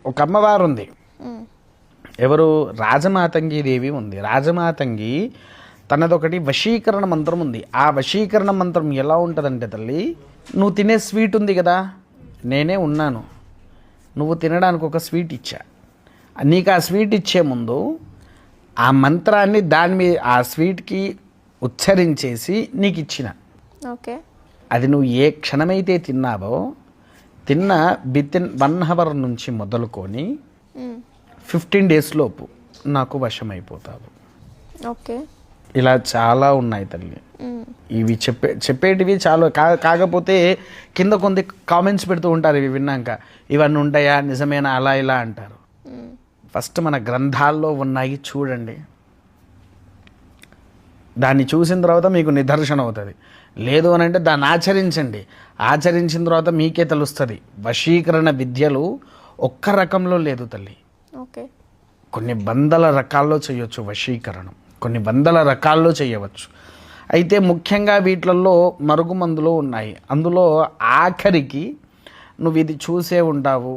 ఒక అమ్మవారు ఉంది, ఎవరు? రాజమాతంగి దేవి ఉంది. రాజమాతంగి తనదొకటి వశీకరణ మంత్రం ఉంది. ఆ వశీకరణ మంత్రం ఎలా ఉంటుందంటే తల్లి, నువ్వు తినే స్వీట్ ఉంది కదా, నేనే ఉన్నాను, నువ్వు తినడానికి ఒక స్వీట్ ఇచ్చా, నీకు ఆ స్వీట్ ఇచ్చే ముందు ఆ మంత్రాన్ని దాని మీద ఆ స్వీట్కి ఉచ్చరించేసి నీకు ఇచ్చిన. ఓకే. అది నువ్వు ఏ క్షణమైతే తిన్నావో, తిన్న వితిన్ 1 hour నుంచి మొదలుకొని 15 days లోపు నాకు వశమైపోతావు. ఓకే. ఇలా చాలా ఉన్నాయి తల్లి. ఇవి చెప్పేటివి చాలా కాకపోతే కింద కొంత కామెంట్స్ పెడుతూ ఉంటారు ఇవి విన్నాక, ఇవన్నీ ఉంటాయా, నిజమేనా, అలా ఇలా అంటారు. ఫస్ట్ మన గ్రంథాల్లో ఉన్నాయి చూడండి, దాన్ని చూసిన తర్వాత మీకు నిదర్శనం అవుతుంది. లేదు అని అంటే దాన్ని ఆచరించండి, ఆచరించిన తర్వాత మీకే తెలుస్తుంది. వశీకరణ విద్యలు ఒక్క రకంలో లేదు తల్లి. ఓకే. కొన్ని వందల రకాల్లో చేయొచ్చు వశీకరణం, కొన్ని వందల రకాల్లో చేయవచ్చు. అయితే ముఖ్యంగా వీటిల్లో మరుగుమందులు ఉన్నాయి. అందులో ఆఖరికి నువ్వు ఇది చూసే ఉంటావు,